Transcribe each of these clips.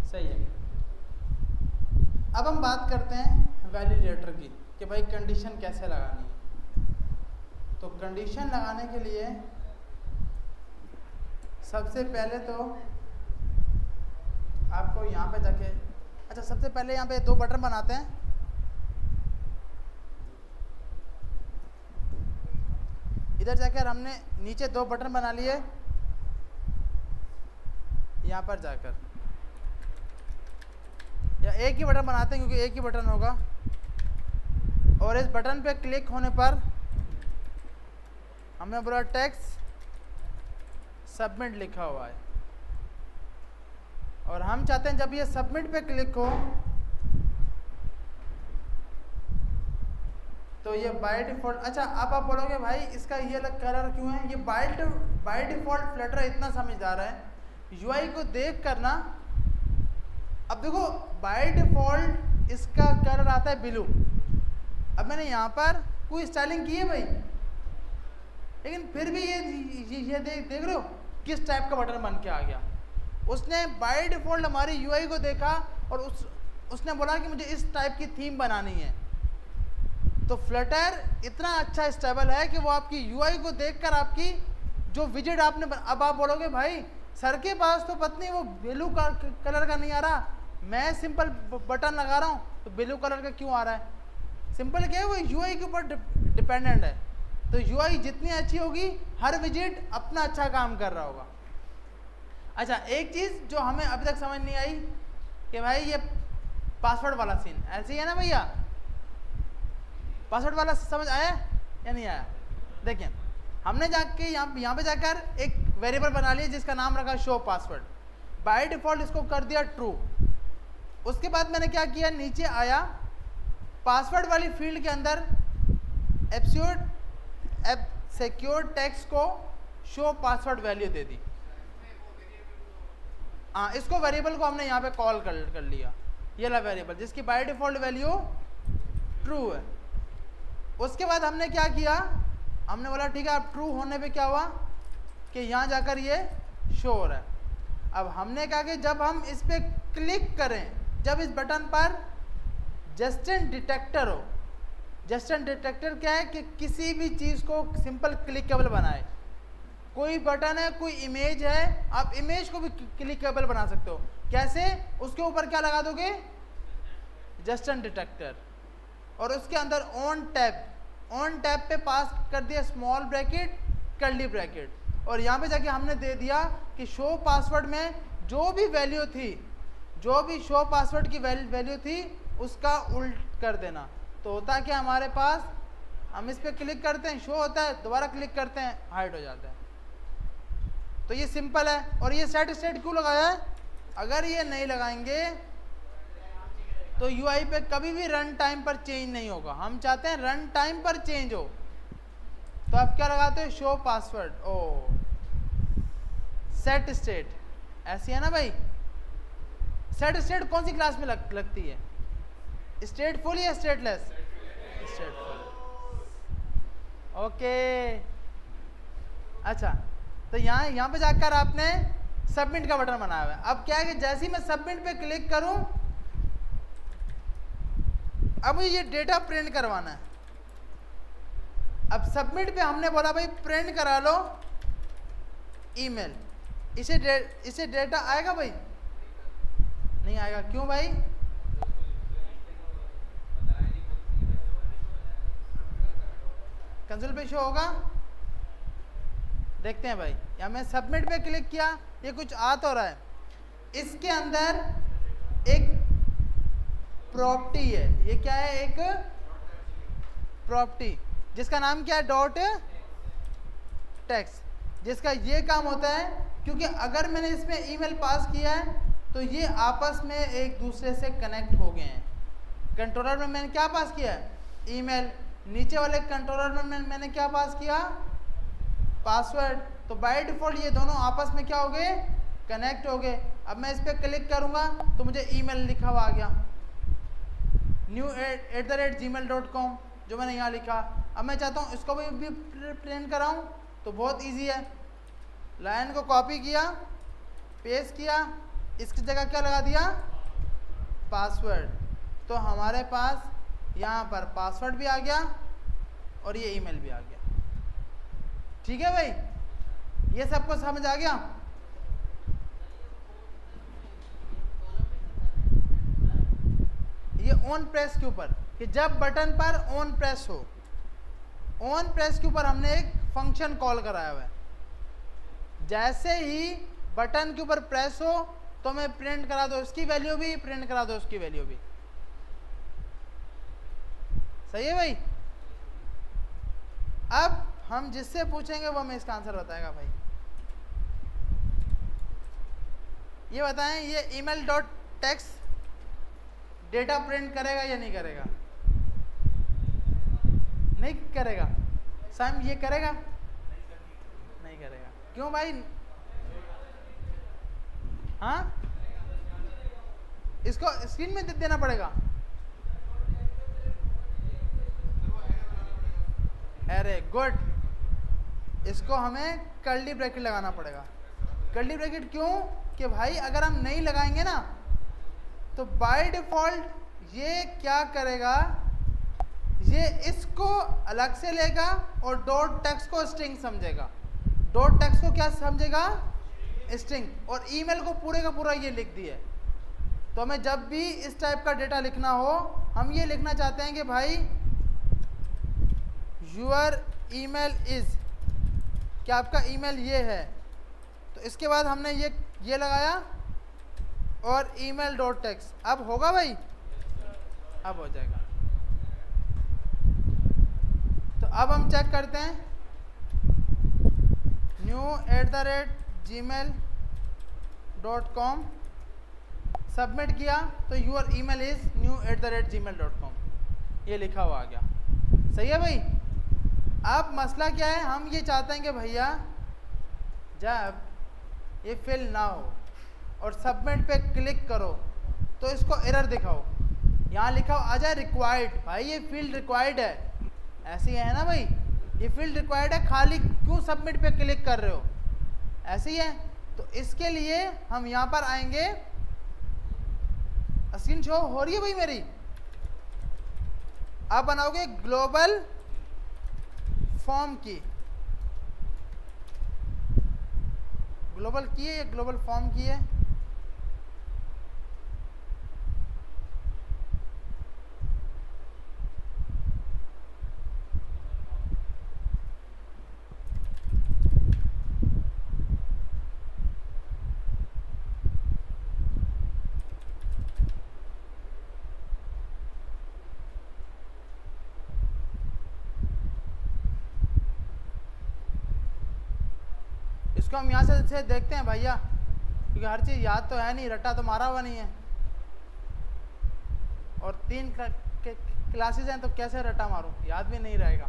सही है। अब हम बात करते हैं वैलिडेटर की कि भाई कंडीशन कैसे लगानी है। तो कंडीशन लगाने के लिए सबसे पहले तो आपको यहाँ पे जाके, अच्छा सबसे पहले यहाँ पे दो बटन बनाते हैं। इधर जाकर हमने नीचे दो बटन बना लिए, यहाँ पर जाकर या एक ही बटन बनाते हैं क्योंकि एक ही बटन होगा। और इस बटन पे क्लिक होने पर हमने बोला टेक्स्ट सबमिट लिखा हुआ है, और हम चाहते हैं जब ये सबमिट पे क्लिक हो तो ये बाय डिफ़ॉल्ट, अच्छा अब आप बोलोगे भाई इसका ये अलग कलर क्यों है? ये बाय डिफ़ॉल्ट फ्लटर इतना समझदार है, यूआई को देख कर ना। अब देखो बाय डिफ़ॉल्ट इसका कलर आता है ब्लू। अब मैंने यहाँ पर कोई स्टाइलिंग की है भाई, लेकिन फिर भी ये देख रहे हो किस टाइप का बटन बन के आ गया। उसने बाय डिफ़ॉल्ट हमारी यूआई को देखा और उसने बोला कि मुझे इस टाइप की थीम बनानी है। तो फ्लटर इतना अच्छा स्टेबल है कि वो आपकी यूआई को देखकर आपकी जो विजेट आपने अब आप बोलोगे भाई सर के पास तो पत्नी वो ब्लू कलर का नहीं आ रहा, मैं सिंपल बटन लगा रहा हूँ तो ब्लू कलर का क्यों आ रहा है? सिंपल क्या है, वो यूआई के ऊपर डिपेंडेंट है। तो यूआई जितनी अच्छी होगी हर विजेट अपना अच्छा काम कर रहा होगा। अच्छा एक चीज़ जो हमें अभी तक समझ नहीं आई कि भाई ये पासवर्ड वाला सीन ऐसे ही है ना भैया, पासवर्ड वाला समझ आया या नहीं आया? देखिए हमने जाके यहाँ पे जाकर एक वेरिएबल बना लिया जिसका नाम रखा शो पासवर्ड। बाय डिफ़ॉल्ट इसको कर दिया ट्रू। उसके बाद मैंने क्या किया, नीचे आया पासवर्ड वाली फील्ड के अंदर सिक्योर टेक्स्ट को शो पासवर्ड वैल्यू दे दी। हाँ इसको वेरिएबल को हमने यहाँ पे कॉल कर लिया, ये ला वेरिएबल जिसकी बाय डिफ़ॉल्ट वैल्यू ट्रू है। उसके बाद हमने क्या किया, हमने बोला ठीक है अब ट्रू होने पे क्या हुआ कि यहाँ जाकर ये शो हो रहा है। अब हमने कहा कि जब हम इस पर क्लिक करें, जब इस बटन पर जस्टिन डिटेक्टर हो, जस्टिन डिटेक्टर क्या है कि किसी भी चीज़ को सिंपल क्लिकेबल बनाए। कोई बटन है, कोई इमेज है, आप इमेज को भी क्लिकेबल बना सकते हो। कैसे? उसके ऊपर क्या लगा दोगे, जस्टिन डिटेक्टर, और उसके अंदर ऑन टैब पे पास कर दिया स्मॉल ब्रैकेट कर्ली ब्रैकेट, और यहाँ पे जाके हमने दे दिया कि शो पासवर्ड में जो भी वैल्यू थी, जो भी शो पासवर्ड की वैल्यू थी उसका उल्ट कर देना। तो होता क्या हमारे पास, हम इस पर क्लिक करते हैं शो होता है, दोबारा क्लिक करते हैं हाइड हो जाता है। तो ये सिंपल है। और ये सेट स्टेट क्यों लगाया है? अगर ये नहीं लगाएंगे तो यूआई पे कभी भी रन टाइम पर चेंज नहीं होगा। हम चाहते हैं रन टाइम पर चेंज हो, तो आप क्या लगाते हो, शो पासवर्ड ओ सेट स्टेट, ऐसी है ना भाई। सेट स्टेट कौन सी क्लास में लगती है, स्टेटफुल या स्टेटलेस? स्टेटफुल। ओके अच्छा, तो यहाँ पे जाकर आपने सबमिट का बटन बनाया हुआ है। अब क्या है कि जैसे ही मैं सबमिट पे क्लिक करूं, अब मुझे ये डेटा प्रिंट करवाना है। अब सबमिट पे हमने बोला भाई प्रिंट करा लो ईमेल, इसे डेटा आएगा भाई? नहीं आएगा। क्यों भाई? कंसोल पे शो होगा, देखते हैं भाई। या मैं सबमिट पे क्लिक किया, ये कुछ आ तो रहा है। इसके अंदर एक प्रॉपर्टी है, ये क्या है, एक प्रॉपर्टी जिसका नाम क्या है, डॉट टेक्स्ट, जिसका ये काम होता है क्योंकि अगर मैंने इसमें ईमेल पास किया है तो ये आपस में एक दूसरे से कनेक्ट हो गए हैं। कंट्रोलर में मैंने क्या पास किया है, ईमेल। नीचे वाले कंट्रोलर में मैंने क्या पास किया, पासवर्ड। तो बाय डिफ़ॉल्ट ये दोनों आपस में क्या हो गए, कनेक्ट हो गए। अब मैं इस पर क्लिक करूंगा तो मुझे ईमेल लिखा हुआ आ गया, new@gmail.com, जो मैंने यहाँ लिखा। अब मैं चाहता हूँ इसको भी प्रिंट कराऊँ, तो बहुत इजी है। लाइन को कॉपी किया, पेस्ट किया, इसकी जगह क्या लगा दिया, पासवर्ड। तो हमारे पास यहाँ पर पासवर्ड भी आ गया और ये ईमेल भी आ गया। ठीक है भाई, ये सबको समझ आ गया। ये ऑन प्रेस के ऊपर, कि जब बटन पर ऑन प्रेस हो, ऑन प्रेस के ऊपर हमने एक फंक्शन कॉल कराया हुआ है। जैसे ही बटन के ऊपर प्रेस हो तो मैं प्रिंट करा दो इसकी वैल्यू भी, प्रिंट करा दो उसकी वैल्यू भी। सही है भाई। अब हम जिससे पूछेंगे वो हमें इसका आंसर बताएगा। भाई ये बताएं, ये email dot text data print करेगा या नहीं करेगा? नहीं करेगा। सैम ये करेगा? नहीं करेगा। क्यों भाई? हाँ, इसको स्क्रीन में देना पड़ेगा। अरे गुड, इसको हमें कर्ली ब्रैकेट लगाना पड़ेगा। कर्ली ब्रैकेट क्यों? कि भाई अगर हम नहीं लगाएंगे ना तो बाय डिफॉल्ट ये क्या करेगा, ये इसको अलग से लेगा और डॉट टेक्स्ट को स्ट्रिंग समझेगा। डॉट टेक्स्ट को क्या समझेगा? स्ट्रिंग। और ईमेल को पूरे का पूरा ये लिख दिया। तो हमें जब भी इस टाइप का डेटा लिखना हो, हम ये लिखना चाहते हैं कि भाई योर ईमेल इज, क्या आपका ईमेल ये है। तो इसके बाद हमने ये लगाया और ईमेल डॉट टेक्स्ट। अब होगा भाई? अब हो जाएगा। तो अब हम चेक करते हैं, new@gmail.com सबमिट किया तो यूर ईमेल इज new@gmail.com ये लिखा हुआ आ गया। सही है भाई। अब मसला क्या है, हम ये चाहते हैं कि भैया जब ये फिल ना हो और सबमिट पे क्लिक करो तो इसको एरर दिखाओ। यहाँ लिखा आ जाए रिक्वायर्ड। भाई ये फील्ड रिक्वायर्ड है, ऐसे ही है ना भाई, ये फील्ड रिक्वायर्ड है, खाली क्यों सबमिट पे क्लिक कर रहे हो, ऐसे ही है। तो इसके लिए हम यहाँ पर आएंगे, स्क्रीन शो हो रही है भाई मेरी। आप बनाओगे ग्लोबल फॉर्म की, ग्लोबल की है या ग्लोबल फॉर्म की है? इसको हम यहाँ से देखते हैं भैया, क्योंकि हर चीज़ याद तो है नहीं, रटा तो मारा हुआ नहीं है, और 3 क्लासेस हैं तो कैसे रटा मारूं, याद भी नहीं रहेगा।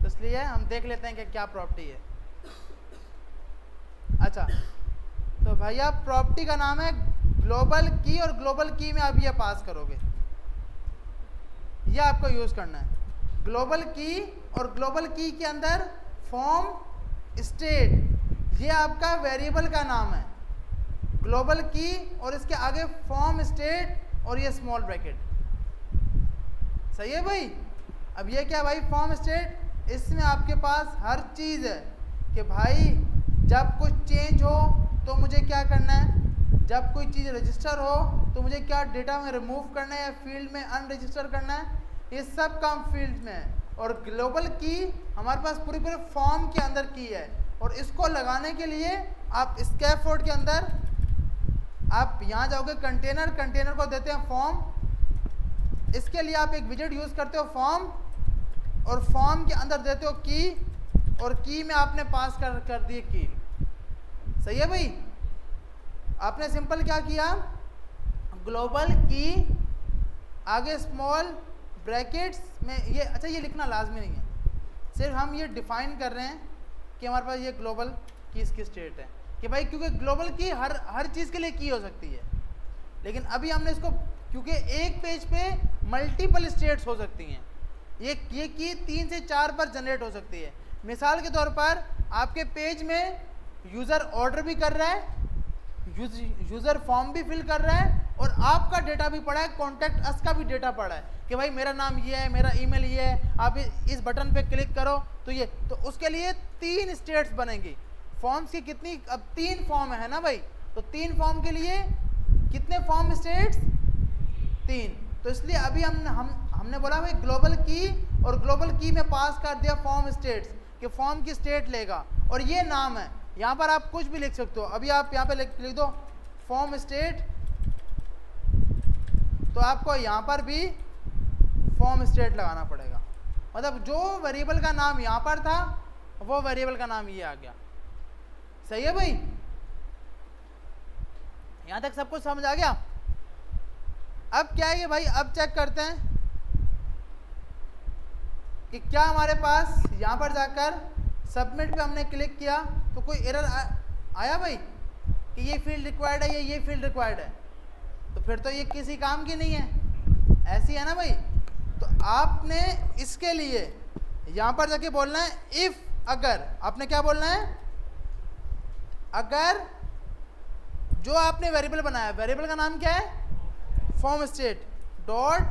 तो इसलिए हम देख लेते हैं कि क्या प्रॉपर्टी है। अच्छा, तो भैया प्रॉपर्टी का नाम है ग्लोबल की, और ग्लोबल की में आप ये पास करोगे, ये आपको यूज़ करना है ग्लोबल की। और ग्लोबल की के अंदर फॉर्म स्टेट, ये आपका वेरिएबल का नाम है ग्लोबल की, और इसके आगे फॉर्म स्टेट और ये स्मॉल ब्रैकेट। सही है भाई। अब ये क्या भाई, फॉर्म स्टेट, इसमें आपके पास हर चीज़ है कि भाई जब कुछ चेंज हो तो मुझे क्या करना है, जब कोई चीज़ रजिस्टर हो तो मुझे क्या डेटा में रिमूव करना है या फील्ड में अनरजिस्टर करना है, ये सब काम फील्ड में है। और ग्लोबल की हमारे पास पूरी फॉर्म के अंदर की है, और इसको लगाने के लिए आप स्कैफोल्ड के अंदर आप यहाँ जाओगे, कंटेनर, कंटेनर को देते हैं फॉर्म, इसके लिए आप एक विजेट यूज़ करते हो फॉर्म, और फॉर्म के अंदर देते हो की, और की में आपने पास कर दिए की। सही है भाई। आपने सिंपल क्या किया, ग्लोबल की आगे स्मॉल ब्रैकेट्स में ये, अच्छा ये लिखना लाजमी नहीं है, सिर्फ हम ये डिफाइन कर रहे हैं कि हमारे पास ये ग्लोबल की इसकी स्टेट है, कि भाई क्योंकि ग्लोबल की हर चीज़ के लिए की हो सकती है, लेकिन अभी हमने इसको, क्योंकि एक पेज पे मल्टीपल स्टेट्स हो सकती हैं, ये की 3 से 4 पर जनरेट हो सकती है। मिसाल के तौर पर आपके पेज में यूज़र ऑर्डर भी कर रहा है यूजर फॉर्म भी फिल कर रहा है और आपका डेटा भी पड़ा है, कॉन्टैक्ट अस का भी डेटा पड़ा है कि भाई मेरा नाम ये है, मेरा ईमेल ये है, आप इस बटन पे क्लिक करो तो ये, तो उसके लिए 3 स्टेट्स बनेंगी। फॉर्म्स की कितनी, अब 3 फॉर्म है ना भाई, तो 3 फॉर्म के लिए कितने फॉर्म स्टेट्स, 3। तो इसलिए अभी हमने बोला भाई ग्लोबल की, और ग्लोबल की में पास कर दिया फॉर्म स्टेट्स कि फॉर्म की स्टेट लेगा, और ये नाम है। यहाँ पर आप कुछ भी लिख सकते हो, अभी आप यहाँ पे लिख दो फॉर्म स्टेट, तो आपको यहाँ पर भी फॉर्म स्टेट लगाना पड़ेगा। मतलब जो वेरिएबल का नाम यहाँ पर था वो वेरिएबल का नाम ये आ गया। सही है भाई, यहाँ तक सब कुछ समझ आ गया। अब क्या है भाई, अब चेक करते हैं कि क्या हमारे पास यहाँ पर जाकर सबमिट पे हमने क्लिक किया तो कोई एरर आया भाई कि ये फील्ड रिक्वायर्ड है, ये फील्ड रिक्वायर्ड है, तो फिर तो ये किसी काम की नहीं है, ऐसी है ना भाई। तो आपने इसके लिए यहाँ पर जाके बोलना है इफ, अगर, आपने क्या बोलना है, अगर जो आपने वेरिएबल बनाया, वेरिएबल का नाम क्या है, form state dot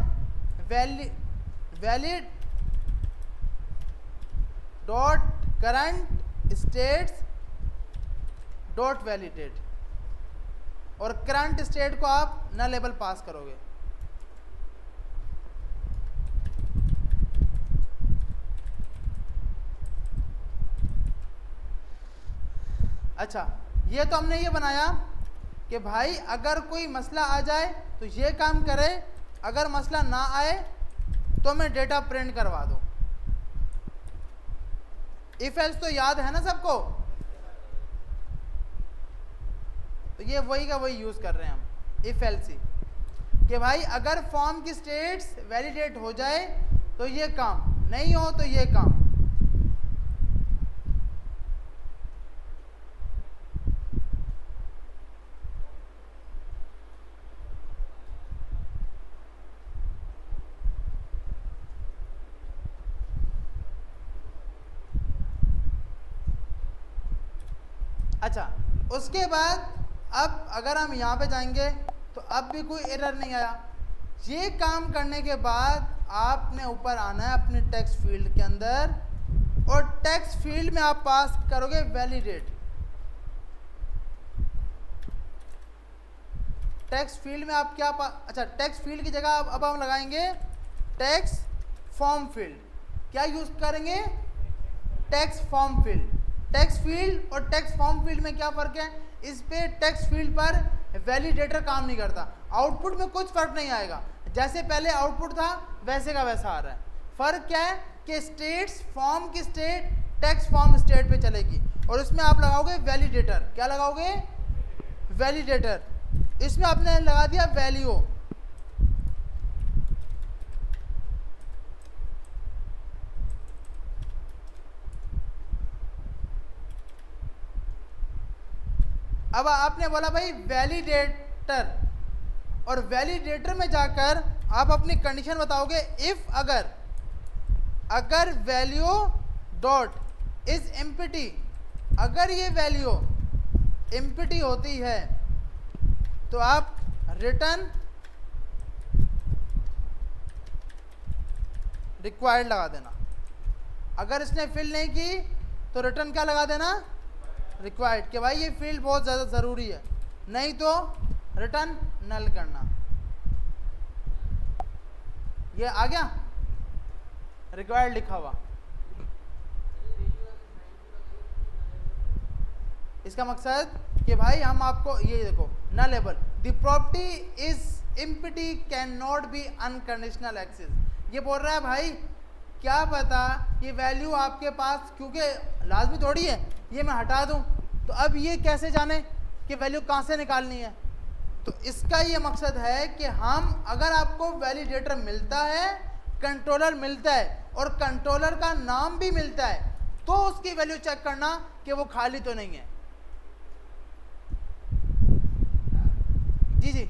valid dot current states dot validate, और करंट स्टेट को आप न लेबल पास करोगे। अच्छा, ये तो हमने ये बनाया कि भाई अगर कोई मसला आ जाए तो ये काम करे, अगर मसला ना आए तो मैं डेटा प्रिंट करवा दूं। इफ एल्स तो याद है ना सबको, तो ये वही का वही यूज कर रहे हैं हम, इफ एल्स ही, कि भाई अगर फॉर्म की स्टेट्स वैलिडेट हो जाए तो ये काम, नहीं हो तो ये काम। अच्छा, उसके बाद अब अगर हम यहाँ पे जाएंगे तो अब भी कोई एरर नहीं आया। ये काम करने के बाद आपने ऊपर आना है अपने टेक्स्ट फील्ड के अंदर, और टेक्स्ट फील्ड में आप पास करोगे वैलिडेट। टेक्स्ट फील्ड में आप क्या अच्छा, टेक्स्ट फील्ड की जगह अब हम लगाएंगे टेक्स्ट फॉर्म फील्ड। क्या यूज करेंगे, text form field. Text field और टेक्स्ट फॉर्म फील्ड में क्या फ़र्क है, इस पे टेक्स्ट फील्ड पर वैलिडेटर काम नहीं करता, आउटपुट में कुछ फ़र्क नहीं आएगा, जैसे पहले आउटपुट था वैसे का वैसा आ रहा है। फ़र्क क्या है कि स्टेट्स, फॉर्म की स्टेट टेक्स्ट फॉर्म स्टेट पे चलेगी, और उसमें आप लगाओगे वैलिडेटर। क्या लगाओगे, वैलिडेटर। इसमें आपने लगा दिया वैल्यू। अब आपने बोला भाई वैलिडेटर, और वैलिडेटर में जाकर आप अपनी कंडीशन बताओगे इफ, अगर वैल्यू डॉट इज एम्प्टी, अगर ये वैल्यू एम्प्टी होती है तो आप रिटर्न रिक्वायर्ड लगा देना। अगर इसने फिल नहीं की तो रिटर्न क्या लगा देना, रिक्वायर्ड, कि भाई ये फील्ड बहुत ज़्यादा ज़रूरी है, नहीं तो रिटर्न नल करना। ये आ गया रिक्वायर्ड लिखा हुआ। इसका मकसद कि भाई हम आपको ये देखो, nullable the property is empty can not be unconditional access. ये बोल रहा है भाई क्या पता ये वैल्यू आपके पास, क्योंकि लाजमी थोड़ी है ये मैं हटा दूं, तो अब ये कैसे जाने कि वैल्यू कहाँ से निकालनी है। तो इसका ये मकसद है कि हम, अगर आपको वैलिडेटर मिलता है, कंट्रोलर मिलता है और कंट्रोलर का नाम भी मिलता है, तो उसकी वैल्यू चेक करना कि वो खाली तो नहीं है। जी जी,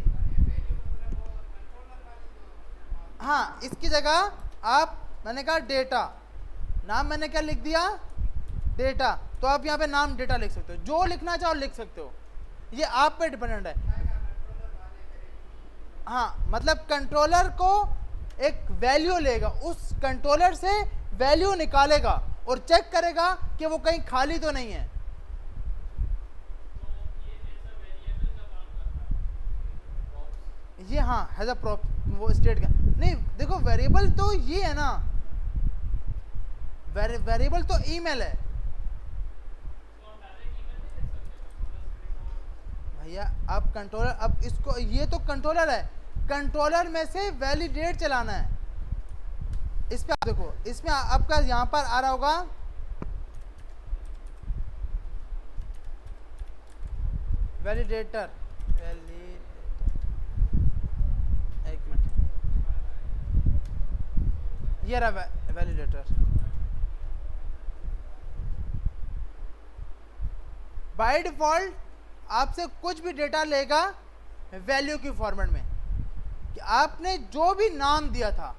हाँ, इसकी जगह आप, मैंने कहा डेटा, नाम मैंने क्या लिख दिया, डेटा, तो आप यहाँ पे नाम डेटा लिख सकते हो, जो लिखना चाहो लिख सकते हो। ये आप पे डिपेंडेंट है। हाँ, मतलब कंट्रोलर को एक वैल्यू लेगा, उस कंट्रोलर से वैल्यू निकालेगा और चेक करेगा कि वो कहीं खाली तो नहीं है। ये हाँ हैज अ प्रॉप, वो स्टेट का नहीं, देखो वेरिएबल तो ये है ना, वेरिएबल तो ईमेल है भैया। अब कंट्रोलर, अब इसको, ये तो कंट्रोलर है, कंट्रोलर में से वैलिडेट चलाना है। इस पे आप देखो, इसमें आपका यहां पर आ रहा होगा वैलिडेटर, एक मिनट, ये रहा वैलिडेटर। बाय डिफॉल्ट आपसे कुछ भी डेटा लेगा वैल्यू की फॉर्मेट में, कि आपने जो भी नाम दिया था,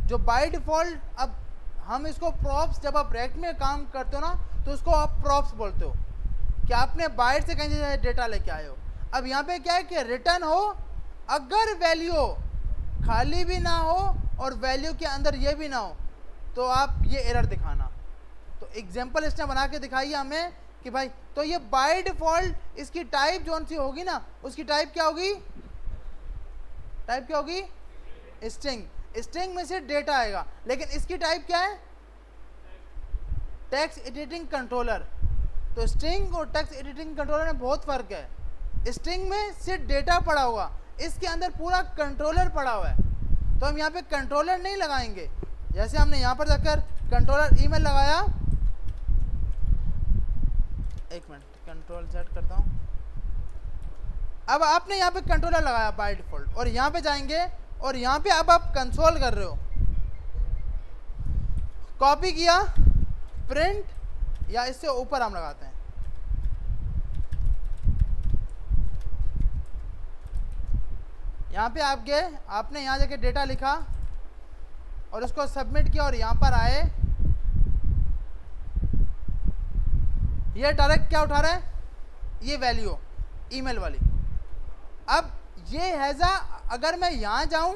जो बाय डिफॉल्ट, अब हम इसको प्रॉप्स, जब आप रैक में काम करते हो ना तो उसको आप प्रॉप्स बोलते हो, कि आपने बाहर से कहीं से डेटा लेके आए हो। अब यहाँ पे क्या है कि रिटर्न हो अगर वैल्यू खाली भी ना हो और वैल्यू के अंदर ये भी ना हो तो आप ये एरर दिखाना। तो एग्जांपल इसने बना के दिखाई हमें कि भाई, तो ये बाय डिफॉल्ट इसकी टाइप जोन सी होगी ना, उसकी टाइप क्या होगी, टाइप क्या होगी, स्ट्रिंग। स्ट्रिंग में से डेटा आएगा, लेकिन इसकी टाइप क्या है, टेक्स्ट एडिटिंग कंट्रोलर। तो स्ट्रिंग और टेक्स्ट एडिटिंग कंट्रोलर में बहुत फर्क है। स्ट्रिंग में सिर्फ डेटा पड़ा होगा, इसके अंदर पूरा कंट्रोलर पड़ा हुआ है। तो हम यहाँ पे कंट्रोलर नहीं लगाएंगे, जैसे हमने यहाँ पर जाकर कंट्रोलर ईमेल लगाया, एक मिनट कंट्रोल सेट करता हूँ। अब आपने यहाँ पे कंट्रोलर लगाया बाय डिफॉल्ट, और यहाँ पे जाएंगे और यहाँ पे अब आप कंसोल कर रहे हो, कॉपी किया, प्रिंट, या इससे ऊपर हम लगाते हैं, यहाँ पे आप गए, आपने यहाँ जाके डेटा लिखा और उसको सबमिट किया और यहाँ पर आए, ये डायरेक्ट क्या उठा रहा है, ये वैल्यू ईमेल वाली। अब ये हैजा, अगर मैं यहाँ जाऊँ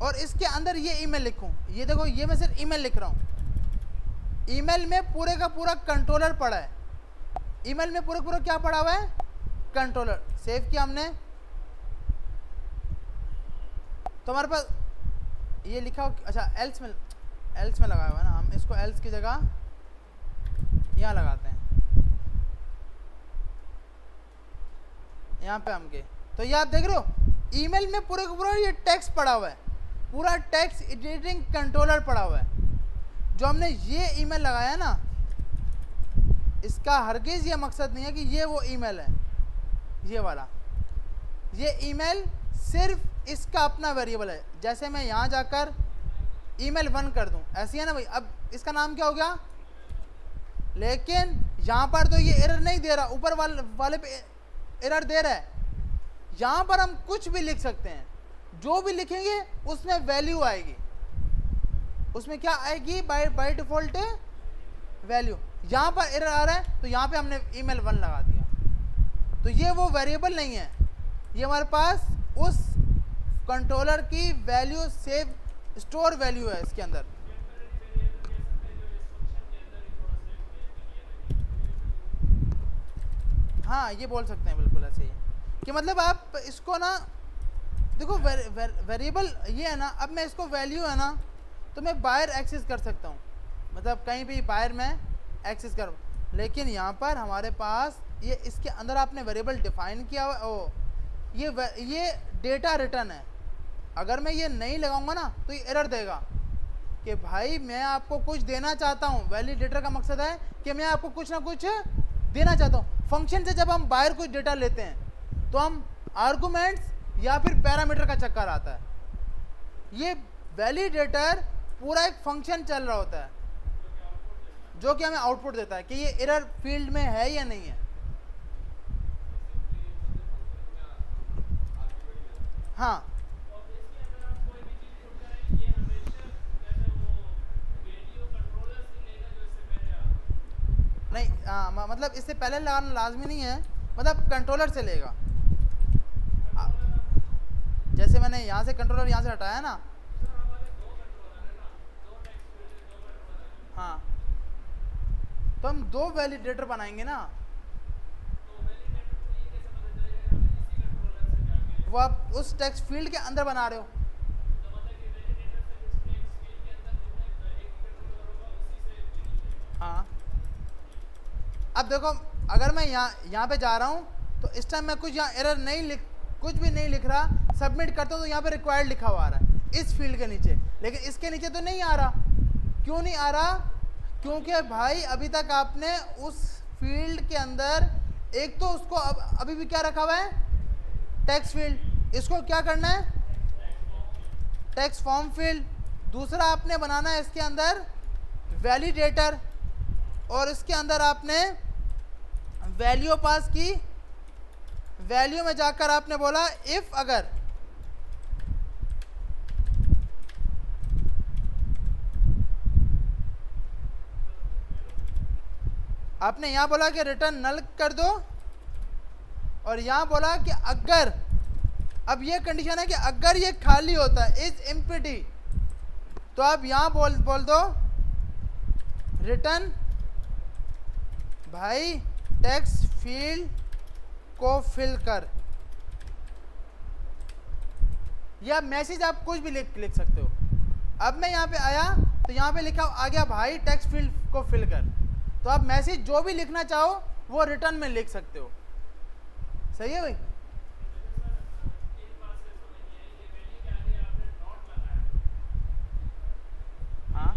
और इसके अंदर ये ईमेल लिखूँ, ये देखो ये मैं सिर्फ ईमेल लिख रहा हूँ, ईमेल में पूरे का पूरा कंट्रोलर पड़ा है, ईमेल में पूरा पूरा क्या पड़ा हुआ है, कंट्रोलर। सेव किया हमने, तो हमारे पास ये लिखा हो, अच्छा एल्स में लगाया हुआ है ना, हम इसको एल्स की जगह यहाँ लगाते हैं, यहाँ पे हम गए, तो ये आप देख रहे हो ईमेल में पूरे का पूरा ये टेक्स्ट पड़ा हुआ है, पूरा टेक्स्ट एडिटिंग कंट्रोलर पड़ा हुआ है। जो हमने ये ईमेल लगाया ना, इसका हरगिज़ ये मकसद नहीं है कि ये वो ईमेल है, ये वाला, ये ईमेल सिर्फ इसका अपना वेरिएबल है। जैसे मैं यहाँ जाकर ईमेल 1 कर दूँ, ऐसी है ना भाई, अब इसका नाम क्या हो गया, लेकिन यहाँ पर तो ये एरर नहीं दे रहा, ऊपर वाले पे एरर दे रहा है। यहाँ पर हम कुछ भी लिख सकते हैं, जो भी लिखेंगे उसमें वैल्यू आएगी, उसमें क्या आएगी, बाय डिफॉल्ट वैल्यू। यहाँ पर एरर आ रहा है तो यहाँ पे हमने ईमेल 1 लगा दिया, तो ये वो वेरिएबल नहीं है, ये हमारे पास उस कंट्रोलर की वैल्यू सेव स्टोर वैल्यू है इसके अंदर। हाँ ये बोल सकते हैं बिल्कुल ऐसे ही, कि मतलब आप इसको ना देखो, वेरिएबल ये है ना, अब मैं इसको वैल्यू है ना तो मैं बाहर एक्सेस कर सकता हूँ, मतलब कहीं भी बाहर मैं एक्सेस कर, लेकिन यहाँ पर हमारे पास ये इसके अंदर आपने वेरिएबल डिफाइन किया हुआ, ओ ये डेटा रिटर्न है। अगर मैं ये नहीं लगाऊंगा ना तो ये एरर देगा कि भाई मैं आपको कुछ देना चाहता हूँ, वैलिडेटर का मकसद है कि मैं आपको कुछ ना कुछ देना चाहता हूँ। फंक्शन से जब हम बाहर कुछ डेटा लेते हैं तो हम आर्गुमेंट्स या फिर पैरामीटर का चक्कर आता है, ये वैलिडेटर पूरा एक फंक्शन चल रहा होता है जो कि हमें आउटपुट देता है कि ये एरर फील्ड में है या नहीं है। हाँ नहीं, हाँ मतलब इससे पहले लगाना लाजमी नहीं है, मतलब कंट्रोलर से लेगा। जैसे मैंने यहाँ से कंट्रोलर यहाँ से हटाया ना, हाँ, तो हम दो वैलिडेटर बनाएंगे ना। वो आप उस टेक्स्ट फील्ड के अंदर बना रहे हो। हाँ, अब देखो, अगर मैं यहाँ पे जा रहा हूँ तो इस टाइम मैं कुछ यहाँ एरर नहीं कुछ भी नहीं लिख रहा, सबमिट करता हूँ तो यहाँ पे रिक्वायर्ड लिखा हुआ आ रहा है इस फील्ड के नीचे, लेकिन इसके नीचे तो नहीं आ रहा। क्यों नहीं आ रहा? क्योंकि भाई अभी तक आपने उस फील्ड के अंदर एक तो उसको अभी भी क्या रखा हुआ है, टेक्स्ट फील्ड। इसको क्या करना है, टेक्स्ट फॉर्म फील्ड। दूसरा आपने बनाना है इसके अंदर वैलिडेटर, और इसके अंदर आपने वैल्यू पास की। वैल्यू में जाकर आपने बोला इफ अगर आपने यहां बोला कि रिटर्न नल कर दो, और यहां बोला कि अगर, अब ये कंडीशन है कि अगर ये खाली होता है इज एम्प्टी, तो आप यहां बोल दो रिटर्न भाई टेक्स्ट फील्ड को फिल कर, या मैसेज आप कुछ भी लिख सकते हो। अब मैं यहाँ पे आया तो यहाँ पे लिखा आ गया भाई टेक्स्ट फील्ड को फिल कर, तो आप मैसेज जो भी लिखना चाहो वो रिटर्न में लिख सकते हो। सही है भाई? हाँ,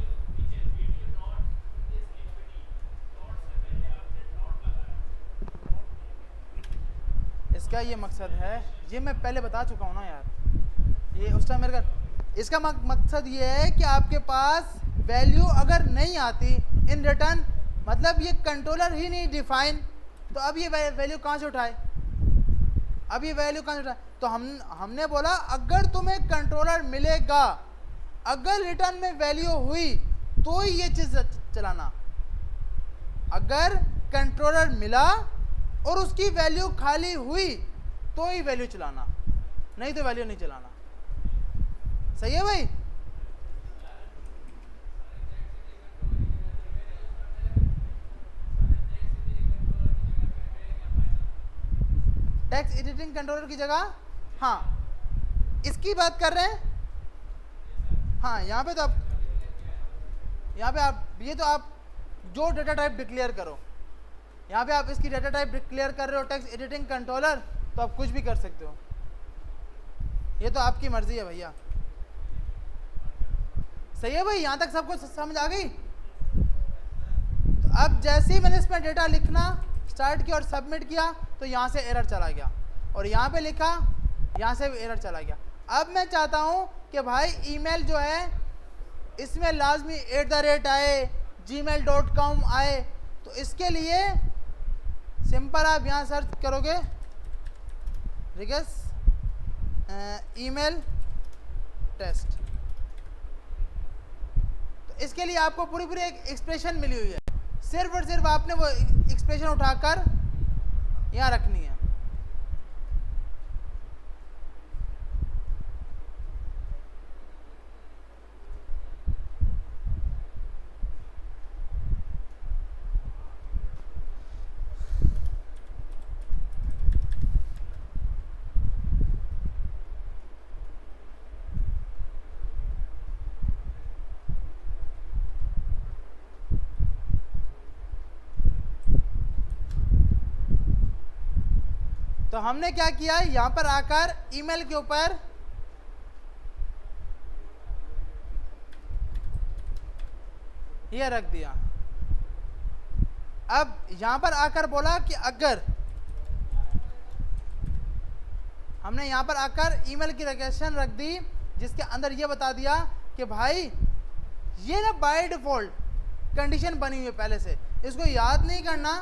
इसका ये मकसद है, ये मैं पहले बता चुका हूँ ना यार, ये उस टाइम मेरे का, इसका मकसद ये है कि आपके पास वैल्यू अगर नहीं आती इन रिटर्न, मतलब ये कंट्रोलर ही नहीं डिफाइन, तो अब ये वैल्यू कहाँ से उठाए, अब ये वैल्यू कहाँ से उठाए? तो हमने बोला अगर तुम्हें कंट्रोलर मिलेगा, अगर रिटर्न में वैल्यू हुई तो ही ये चीज़ चलाना। अगर कंट्रोलर मिला और उसकी वैल्यू खाली हुई तो ही वैल्यू चलाना, नहीं तो वैल्यू नहीं चलाना। सही है भाई? टेक्स्ट एडिटिंग कंट्रोलर की जगह, हाँ, इसकी बात कर रहे हैं। हाँ, यहाँ पे तो आप, यहाँ पे आप ये तो आप जो डेटा टाइप डिक्लेयर करो, यहाँ पे आप इसकी डेटा टाइप डिक्लेयर कर रहे हो टेक्स्ट एडिटिंग कंट्रोलर, तो आप कुछ भी कर सकते हो, ये तो आपकी मर्जी है भैया। सही है भाई? यहाँ तक सबको समझ आ गई? तो अब जैसे ही मैंने इसमें डेटा लिखना स्टार्ट किया और सबमिट किया तो यहाँ से एरर चला गया, और यहाँ पे लिखा, यहाँ से भी एरर चला गया। अब मैं चाहता हूँ कि भाई ईमेल जो है इसमें लाजमी @ आए, gmail.com आए, तो इसके लिए सिंपल आप यहाँ सर्च करोगे रिगस ईमेल टेस्ट, तो इसके लिए आपको पूरी पूरी एक एक्सप्रेशन मिली हुई है, सिर्फ और सिर्फ आपने वो एक्सप्रेशन उठाकर यहाँ रखनी है। तो हमने क्या किया, यहाँ पर आकर ईमेल के ऊपर ये रख दिया। अब यहाँ पर आकर बोला कि अगर, हमने यहाँ पर आकर ईमेल की लोकेशन रख दी जिसके अंदर ये बता दिया कि भाई ये ना बाय डिफॉल्ट कंडीशन बनी हुई है पहले से, इसको याद नहीं करना,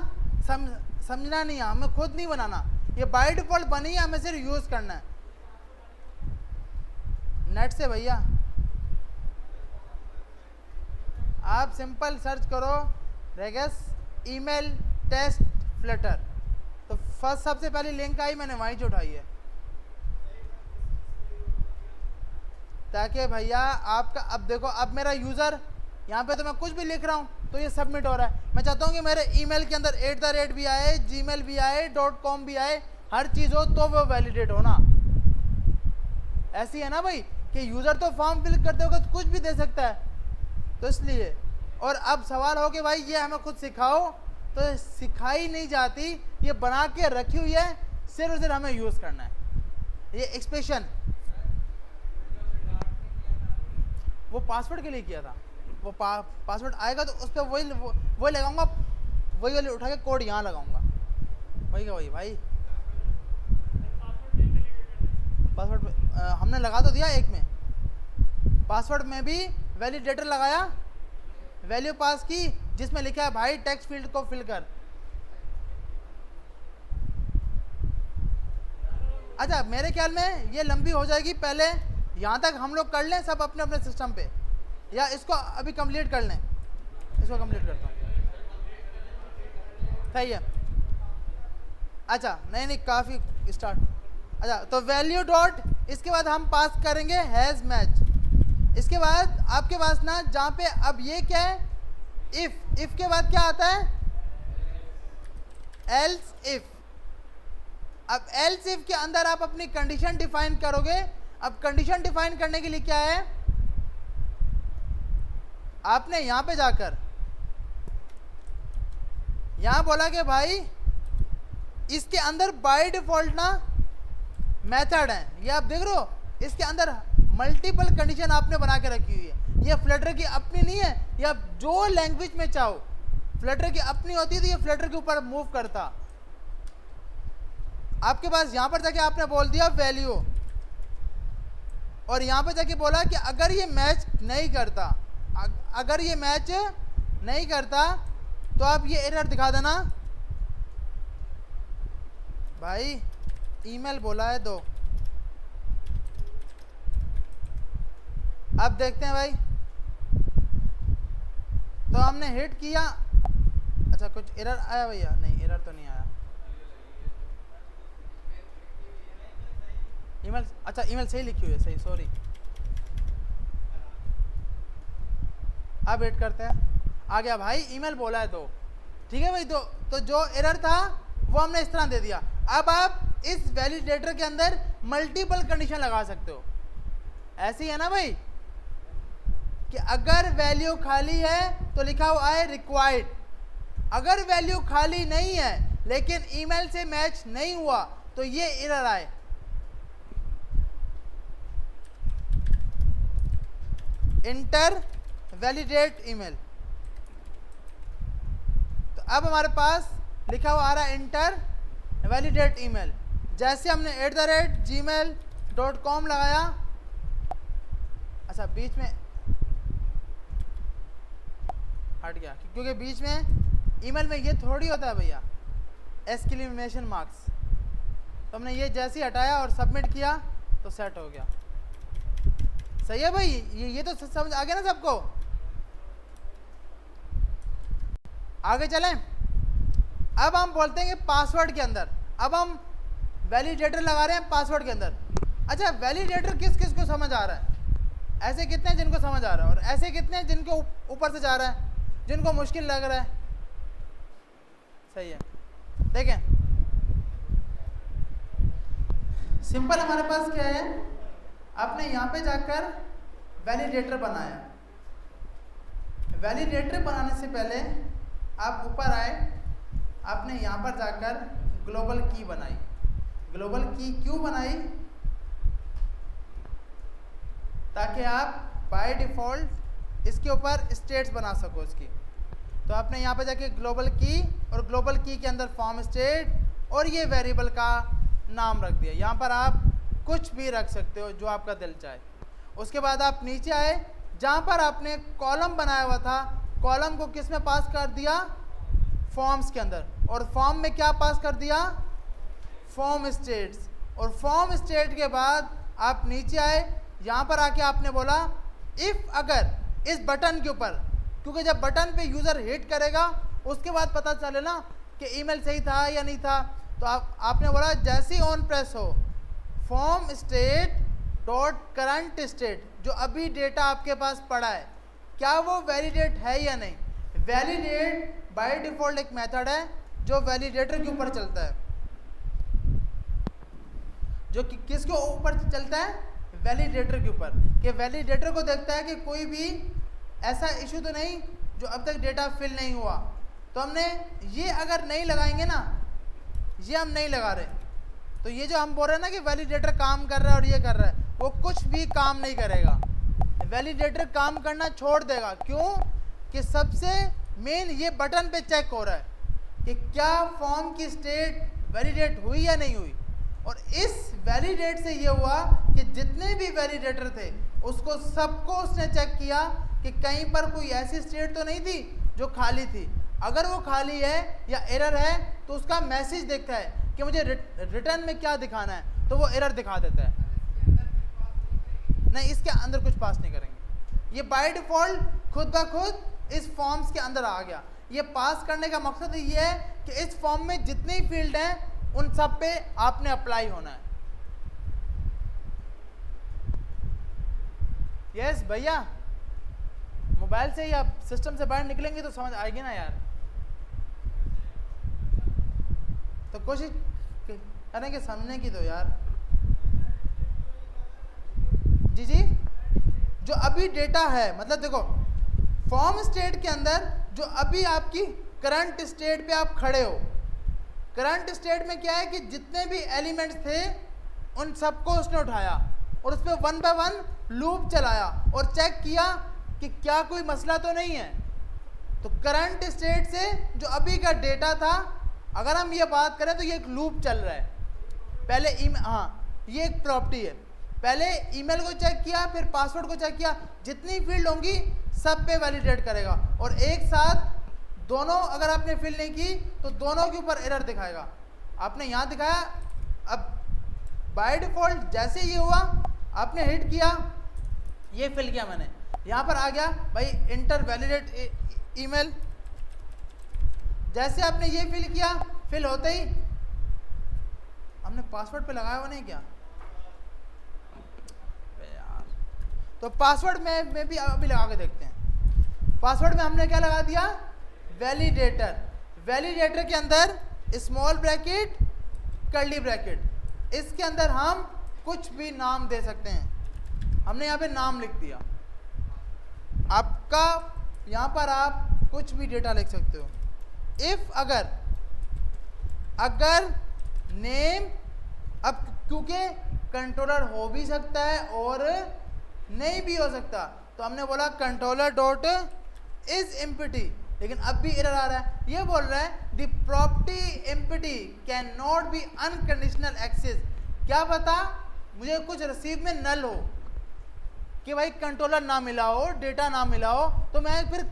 समझना नहीं है, हमें खुद नहीं बनाना, ये बाय डिफॉल्ट बनी है, हमें सिर्फ यूज करना है नेट से। भैया आप सिंपल सर्च करो रेगस ईमेल टेस्ट फ्लटर, तो फर्स्ट सबसे पहली लिंक आई, मैंने वहीं से उठाई है, ताकि भैया आपका, अब देखो अब मेरा यूज़र यहाँ पे तो मैं कुछ भी लिख रहा हूँ तो ये सबमिट हो रहा है। मैं चाहता हूँ कि मेरे ईमेल के अंदर @ भी आए, जीमेल भी आए, .com भी आए, हर चीज़ हो तो वो वैलिडेट हो ना। ऐसी है ना भाई कि यूज़र तो फॉर्म फिल करते वक्त कुछ भी दे सकता है, तो इसलिए। और अब सवाल हो कि भाई ये हमें खुद सिखाओ, तो सिखाई नहीं जाती, ये बना के रखी हुई है, सिर्फ और सिर्फ हमें यूज़ करना है। ये एक्सप्रेशन वो पासवर्ड के लिए किया था, वो पासवर्ड आएगा तो उस पर वही लगाऊंगा, वही वाली उठा के कोड यहाँ लगाऊंगा, वही का वही भाई। पासवर्ड हमने लगा तो दिया एक में, पासवर्ड में भी वैलिडेटर लगाया, वैल्यू पास की जिसमें लिखा है भाई टेक्स्ट फील्ड को फिल कर। अच्छा मेरे ख्याल में ये लंबी हो जाएगी, पहले यहाँ तक हम लोग कर लें सब अपने अपने सिस्टम पे, या इसको अभी कंप्लीट कर लें, इसको कंप्लीट करता हूँ, सही है। अच्छा नहीं काफ़ी स्टार्ट। अच्छा तो वैल्यू डॉट, इसके बाद हम पास करेंगे हैज़ मैच। इसके बाद आपके पास ना जहाँ पे अब ये क्या है, इफ़ के बाद क्या आता है, एल्स इफ़। अब एल्स इफ के अंदर आप अपनी कंडीशन डिफाइन करोगे। अब कंडीशन डिफाइन करने के लिए क्या है, आपने यहां पे जाकर यहां बोला कि भाई इसके अंदर बाय डिफॉल्ट ना मेथड है, ये आप देख रहे हो, इसके अंदर मल्टीपल कंडीशन आपने बना के रखी हुई है। ये फ्लटर की अपनी नहीं है, या जो लैंग्वेज में चाहो, फ्लटर की अपनी होती तो ये फ्लटर के ऊपर मूव करता। आपके पास यहां पर जाके आपने बोल दिया वैल्यू, और यहां पर जाके बोला कि अगर ये मैच नहीं करता, अगर ये मैच नहीं करता तो आप ये एरर दिखा देना। भाई ईमेल बोला है 2, अब देखते हैं भाई। तो हमने हिट किया, अच्छा कुछ एरर आया भैया? नहीं एरर तो नहीं आया। ईमेल, अच्छा ईमेल सही लिखी हुई है, सही, सॉरी। अब वेट करते हैं, आ गया भाई, ईमेल बोला है 2, ठीक है भाई। तो जो एरर था वो हमने इस तरह दे दिया। अब आप इस वैलिडेटर के अंदर मल्टीपल कंडीशन लगा सकते हो, ऐसी है ना भाई, कि अगर वैल्यू खाली है तो लिखा हुआ है रिक्वायर्ड, अगर वैल्यू खाली नहीं है लेकिन ईमेल से मैच नहीं हुआ तो ये एरर आए। इंटर वैलिडेट ईमेल, तो अब हमारे पास लिखा हुआ आ रहा है इंटर वैलिडेट ईमेल। जैसे हमने @gmail.com लगाया, अच्छा बीच में हट गया क्योंकि बीच में ईमेल में ये थोड़ी होता है भैया एक्सक्लेमेशन मार्क्स, तो हमने ये जैसे ही हटाया और सबमिट किया तो सेट हो गया। सही है भाई, ये तो समझ आ गया ना सबको? आगे चलें। अब हम बोलते हैं कि पासवर्ड के अंदर, अब हम वैलिडेटर लगा रहे हैं पासवर्ड के अंदर। अच्छा वैलिडेटर किस किस को समझ आ रहा है? ऐसे कितने हैं जिनको समझ आ रहा है, और ऐसे कितने हैं जिनको ऊपर से जा रहा है, जिनको मुश्किल लग रहा है? सही है, देखें सिंपल हमारे पास क्या है, आपने यहाँ पे जाकर वैलिडेटर बनाया। वैलिडेटर बनाने से पहले आप ऊपर आए, आपने यहाँ पर जाकर ग्लोबल की बनाई। ग्लोबल की क्यों बनाई? ताकि आप बाय डिफ़ॉल्ट इसके ऊपर स्टेट्स बना सको इसकी। तो आपने यहाँ पे जाके ग्लोबल की, और ग्लोबल की के अंदर फॉर्म स्टेट और ये वेरिएबल का नाम रख दिया। यहाँ पर आप कुछ भी रख सकते हो जो आपका दिल चाहे। उसके बाद आप नीचे आए, जहाँ पर आपने कॉलम बनाया हुआ था, कॉलम को किस में पास कर दिया? फॉर्म्स के अंदर। और फॉर्म में क्या पास कर दिया? Form states. और फॉर्म स्टेट के बाद आप नीचे आए, यहाँ पर आके आपने बोला इफ़ अगर इस बटन के ऊपर, क्योंकि जब बटन पे यूज़र हिट करेगा उसके बाद पता चले ना कि ईमेल सही था या नहीं था, तो आपने बोला जैसे ही ऑन प्रेस हो form state dot current state, जो अभी डेटा आपके पास पड़ा है क्या वो वैलिडेट है या नहीं। वैलिडेट बाय डिफॉल्ट एक मेथड है जो वैलिडेटर के ऊपर चलता है, जो किसके ऊपर चलता है, वैलिडेटर के ऊपर, कि वैलिडेटर को देखता है कि कोई भी ऐसा इशू तो नहीं जो अब तक डेटा फिल नहीं हुआ। तो हमने ये अगर नहीं लगाएंगे ना, ये हम नहीं लगा रहे, तो ये जो हम बोल रहे हैं ना कि वैलिडेटर काम कर रहा है और ये कर रहा है, वो कुछ भी काम नहीं करेगा। वैलिडेटर काम करना छोड़ देगा। क्यों? कि सबसे मेन ये बटन पे चेक हो रहा है कि क्या फॉर्म की स्टेट वैलिडेट हुई या नहीं हुई। और इस वैलिडेट से ये हुआ कि जितने भी वैलिडेटर थे उसको सबको उसने चेक किया कि कहीं पर कोई ऐसी स्टेट तो नहीं थी जो खाली थी। अगर वो खाली है या एरर है तो उसका मैसेज देखता है कि मुझे रिटर्न में क्या दिखाना है, तो वो एरर दिखा देता है। नहीं, इसके अंदर कुछ पास नहीं करेंगे, ये बाय डिफॉल्ट खुद ब खुद इस फॉर्म्स के अंदर आ गया। ये पास करने का मकसद ये है कि इस फॉर्म में जितनी फील्ड हैं उन सब पे आपने अप्लाई होना है। यस भैया, मोबाइल से ही आप सिस्टम से बाहर निकलेंगे तो समझ आएगी ना यार। तो कोशिश करेंगे समझने की तो यार। जी जी, जो अभी डेटा है, मतलब देखो फॉर्म स्टेट के अंदर जो अभी आपकी करंट स्टेट पे आप खड़े हो, करंट स्टेट में क्या है कि जितने भी एलिमेंट्स थे उन सबको उसने उठाया और उस पर वन बाय वन लूप चलाया और चेक किया कि क्या कोई मसला तो नहीं है। तो करंट स्टेट से जो अभी का डेटा था, अगर हम ये बात करें तो ये एक लूप चल रहा है। पहले ये एक प्रॉपर्टी है, पहले ईमेल को चेक किया, फिर पासवर्ड को चेक किया, जितनी फील्ड होंगी सब पे वैलिडेट करेगा और एक साथ दोनों अगर आपने फिल नहीं की तो दोनों के ऊपर एरर दिखाएगा। आपने यहाँ दिखाया, अब बाय डिफॉल्ट जैसे ये हुआ आपने हिट किया, ये फिल किया मैंने, यहाँ पर आ गया भाई इंटर वैलिडेट ईमेल। जैसे आपने ये फिल किया, फिल होते ही हमने पासवर्ड पे लगाया हुआ नहीं क्या यार, तो पासवर्ड में भी अभी लगा के देखते हैं। पासवर्ड में हमने क्या लगा दिया, वैलिडेटर। वैलिडेटर के अंदर स्मॉल ब्रैकेट कर्ली ब्रैकेट, इसके अंदर हम कुछ भी नाम दे सकते हैं। हमने यहाँ पे नाम लिख दिया, आपका यहाँ पर आप कुछ भी डेटा लिख सकते हो। इफ अगर नेम, अब क्योंकि कंट्रोलर हो भी सकता है और नहीं भी हो सकता, तो हमने बोला कंट्रोलर डॉट इज एम्प्टी, लेकिन अब भी एरर आ रहा है। ये बोल रहा है the property empty can not be unconditional access. क्या पता मुझे कुछ रिसीव में नल हो कि भाई कंट्रोलर ना मिला हो, डेटा ना मिला हो, तो मैं फिर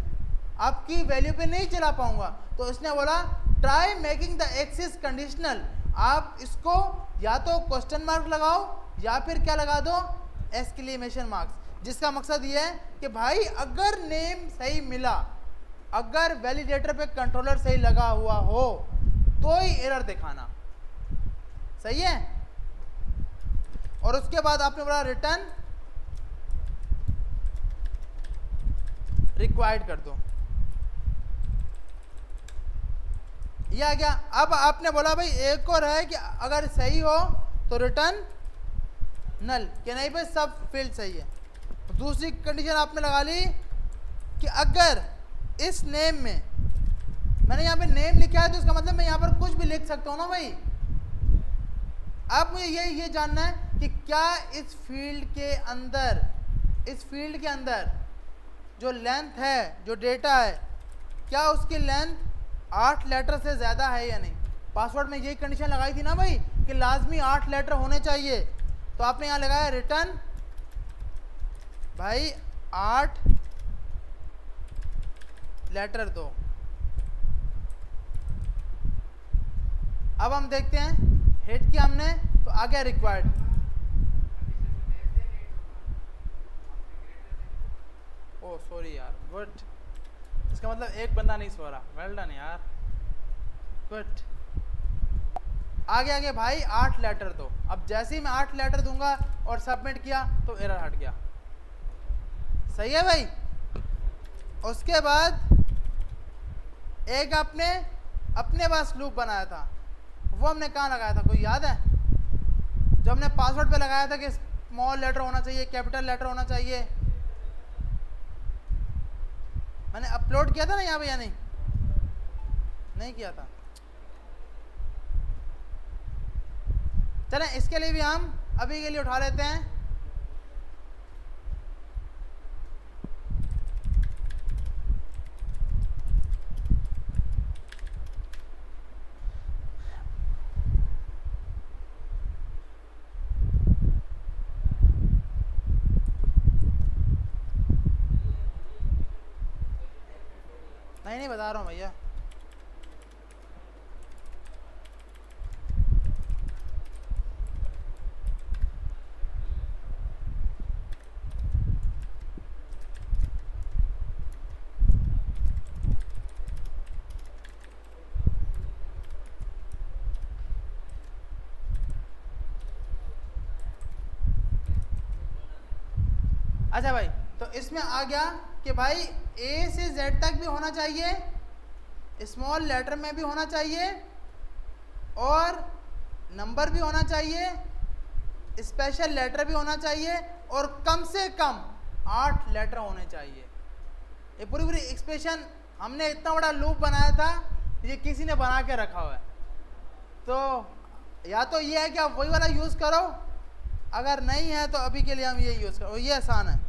आपकी वैल्यू पे नहीं चला पाऊंगा। तो इसने बोला try making the access conditional. आप इसको या तो क्वेश्चन मार्क लगाओ या फिर क्या लगा दो, एक्सक्लेमेशन मार्क्स, जिसका मकसद ये है कि भाई अगर नेम सही मिला, अगर वैलिडेटर पे कंट्रोलर सही लगा हुआ हो तो ही एरर दिखाना। सही है। और उसके बाद आपने बोला रिटर्न रिक्वायर्ड कर दो, ये आ गया। अब आपने बोला भाई एक और है कि अगर सही हो तो रिटर्न नल, कि नहीं भाई सब फील्ड सही है। दूसरी कंडीशन आपने लगा ली कि अगर इस नेम में, मैंने यहाँ पे नेम लिखा है तो इसका मतलब मैं यहाँ पर कुछ भी लिख सकता हूँ ना भाई। अब मुझे ये जानना है कि क्या इस फील्ड के अंदर जो लेंथ है, जो डेटा है, क्या उसकी लेंथ 8 लेटर से ज़्यादा है या नहीं। पासवर्ड में यही कंडीशन लगाई थी ना भाई कि लाजमी 8 लेटर होने चाहिए। तो आपने यहाँ लगाया रिटर्न भाई 8 लेटर दो। अब हम देखते हैं, हिट किया हमने तो आ गया रिक्वायर्ड। ओ सॉरी यार, गुड, इसका मतलब एक बंदा नहीं सो रहा। वेल डन यार, गुड। आगे आगे भाई 8 लेटर दो। अब जैसे ही मैं 8 लेटर दूंगा और सबमिट किया तो एरर हट गया। सही है भाई। उसके बाद एक आपने अपने पास लूप बनाया था, वो हमने कहाँ लगाया था, कोई याद है? जो हमने पासवर्ड पे लगाया था कि स्मॉल लेटर होना चाहिए, कैपिटल लेटर होना चाहिए। मैंने अपलोड किया था ना यहाँ पे या नहीं? नहीं किया था। चलें इसके लिए भी हम अभी के लिए उठा लेते हैं। नहीं बता रहा हूँ भैया। अच्छा भाई, तो इसमें आ गया कि भाई ए से जेड तक भी होना चाहिए, स्मॉल लेटर में भी होना चाहिए, और नंबर भी होना चाहिए, स्पेशल लेटर भी होना चाहिए, और कम से कम 8 लेटर होने चाहिए। ये पूरी पूरी एक्सप्रेशन हमने इतना बड़ा लूप बनाया था, ये किसी ने बना के रखा हुआ है। तो या तो ये है कि आप वही वाला यूज़ करो, अगर नहीं है तो अभी के लिए हम ये यूज़ करो, ये आसान है।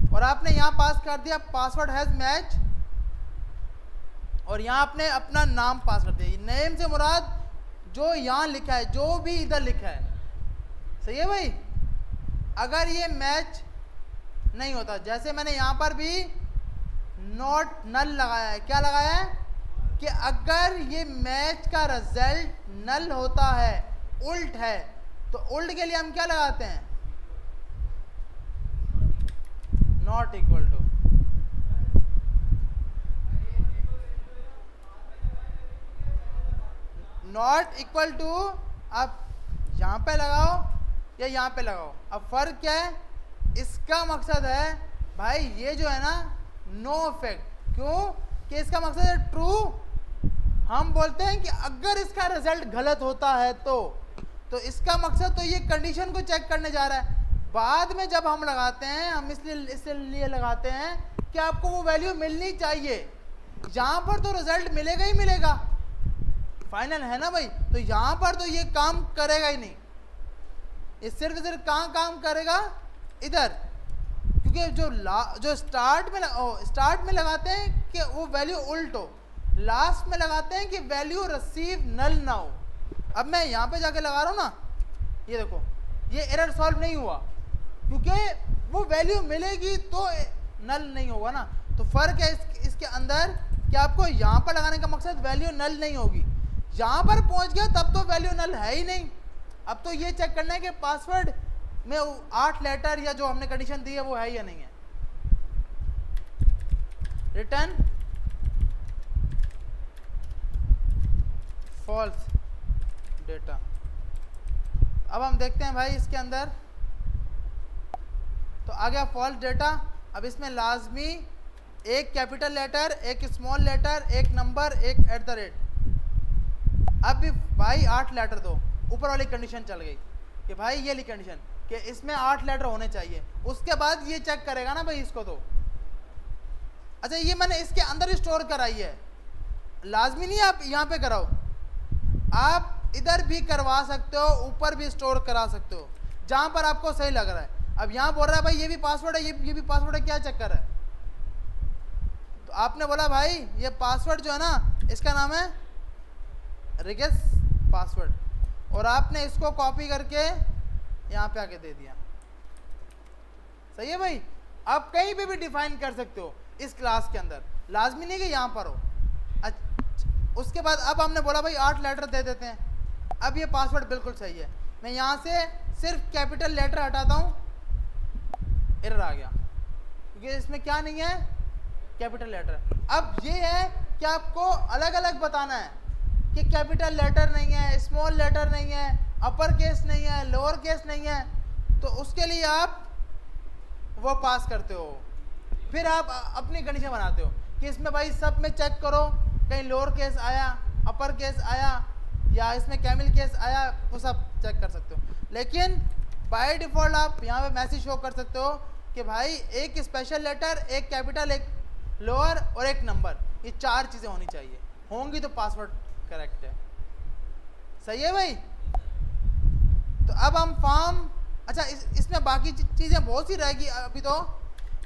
और आपने यहाँ पास कर दिया पासवर्ड हैज़ मैच, और यहाँ आपने अपना नाम पास कर दिया। नेम से मुराद जो यहाँ लिखा है, जो भी इधर लिखा है। सही है भाई। अगर ये मैच नहीं होता, जैसे मैंने यहाँ पर भी नॉट नल लगाया है, क्या लगाया है कि अगर ये मैच का रिजल्ट नल होता है, उल्ट है, तो उल्ट के लिए हम क्या लगाते हैं, not equal to. Not equal to आप यहाँ पे लगाओ या यहाँ पे लगाओ, अब फर्क क्या है? इसका मकसद है भाई ये जो है ना नो इफेक्ट। क्यों? कि इसका मकसद है ट्रू। हम बोलते हैं कि अगर इसका रिजल्ट गलत होता है तो इसका मकसद तो ये कंडीशन को चेक करने जा रहा है। बाद में जब हम लगाते हैं, हम इसलिए लगाते हैं कि आपको वो वैल्यू मिलनी चाहिए। यहाँ पर तो रिजल्ट मिलेगा ही मिलेगा, फाइनल है ना भाई। तो यहाँ पर तो ये काम करेगा ही नहीं, ये सिर्फ कहाँ काम करेगा, इधर। क्योंकि जो स्टार्ट में लगाते हैं कि वो वैल्यू उल्ट हो, लास्ट में लगाते हैं कि वैल्यू रिसीव नल ना हो। अब मैं यहाँ पे जाके लगा रहा हूँ ना, ये देखो ये एरर सॉल्व नहीं हुआ, क्योंकि वो वैल्यू मिलेगी तो नल नहीं होगा ना। तो फर्क है इसके अंदर कि आपको यहाँ पर लगाने का मकसद वैल्यू नल नहीं होगी, यहाँ पर पहुँच गया तब तो वैल्यू नल है ही नहीं। अब तो ये चेक करना है कि पासवर्ड में 8 लेटर या जो हमने कंडीशन दी है वो है या नहीं है। Return false data. अब हम देखते हैं भाई इसके अंदर, तो आ गया फॉल्स डेटा। अब इसमें लाजमी एक कैपिटल लेटर, एक स्मॉल लेटर, एक नंबर, एक @ अब भी भाई 8 लेटर दो। ऊपर वाली कंडीशन चल गई कि भाई ये ली कंडीशन कि इसमें 8 लेटर होने चाहिए। उसके बाद ये चेक करेगा ना भाई इसको तो। अच्छा ये मैंने इसके अंदर ही स्टोर कराई है, लाजमी नहीं आप यहाँ पे कराओ, आप इधर भी करवा सकते हो, ऊपर भी स्टोर करा सकते हो, जहाँ पर आपको सही लग रहा है। अब यहाँ बोल रहा है भाई ये भी पासवर्ड है, ये भी पासवर्ड है, क्या चक्कर है? तो आपने बोला भाई ये पासवर्ड जो है ना इसका नाम है रिगेस पासवर्ड, और आपने इसको कॉपी करके यहाँ पे आके दे दिया। सही है भाई। आप कहीं पे भी डिफाइन कर सकते हो इस क्लास के अंदर, लाजमी नहीं कि यहाँ पर हो। अच्छा उसके बाद अब हमने बोला भाई 8 लेटर दे देते हैं। अब ये पासवर्ड बिल्कुल सही है। मैं यहाँ से सिर्फ कैपिटल लेटर हटाता हूँ, एरर आ गया क्योंकि इसमें क्या नहीं है, कैपिटल लेटर। अब ये है कि आपको अलग अलग बताना है कि कैपिटल लेटर नहीं है, स्मॉल लेटर नहीं है, अपर केस नहीं है, लोअर केस नहीं है, तो उसके लिए आप वो पास करते हो। फिर आप अपनी कंडीशन बनाते हो कि इसमें भाई सब में चेक करो, कहीं लोअर केस आया, अपर केस आया, या इसमें कैमिल केस आया, वो सब चेक कर सकते हो। लेकिन बाय डिफ़ॉल्ट आप यहाँ पे मैसेज शो कर सकते हो कि भाई एक स्पेशल लेटर, एक कैपिटल, एक लोअर और एक नंबर, ये 4 चीज़ें होनी चाहिए, होंगी तो पासवर्ड करेक्ट है। सही है भाई। तो अब हम फॉर्म, अच्छा इसमें बाकी चीज़ें बहुत सी रहेगी अभी तो।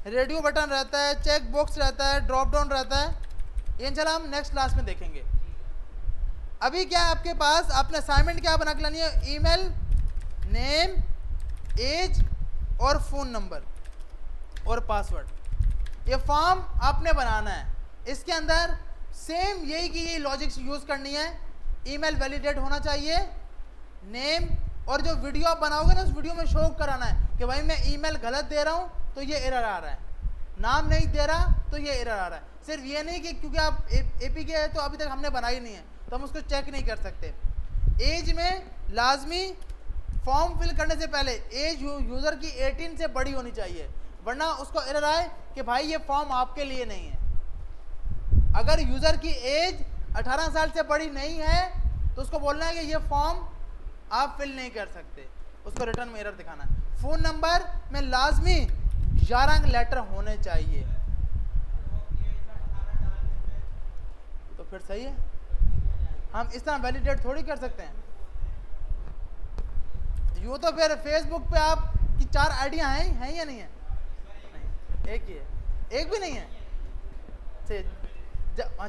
रेडियो बटन रहता है, चेक बॉक्स रहता है, ड्रॉप डाउन रहता है, ये इंशाल्लाह हम नेक्स्ट क्लास में देखेंगे। अभी क्या है आपके पास, आपने असाइनमेंट क्या बना के लानी है, ईमेल, नेम, एज और फ़ोन नंबर और पासवर्ड। ये फॉर्म आपने बनाना है, इसके अंदर सेम यही की यही लॉजिक्स यूज़ करनी है। ईमेल वैलिडेट होना चाहिए, नेम, और जो वीडियो आप बनाओगे ना उस वीडियो में शो कराना है कि भाई मैं ईमेल गलत दे रहा हूँ तो ये एरर आ रहा है, नाम नहीं दे रहा तो ये एरर आ रहा है। सिर्फ ये नहीं कि क्योंकि आप एपीके है तो अभी तक हमने बनाई नहीं है तो हम उसको चेक नहीं कर सकते। एज में लाजमी फॉर्म फिल करने से पहले एज यूज़र की 18 से बड़ी होनी चाहिए, वरना उसको एरर आए कि भाई ये फॉर्म आपके लिए नहीं है। अगर यूज़र की एज 18 साल से बड़ी नहीं है तो उसको बोलना है कि ये फॉर्म आप फिल नहीं कर सकते, उसको रिटर्न में एरर दिखाना है। फ़ोन नंबर में लाजमी 11 लेटर होने चाहिए, तो फिर सही है। हम इस तरह वैलिडेट थोड़ी कर सकते हैं। यूँ तो फिर फेसबुक पे आप की 4 आइडिया हैं या नहीं है? नहीं, एक ही है, एक भी नहीं है।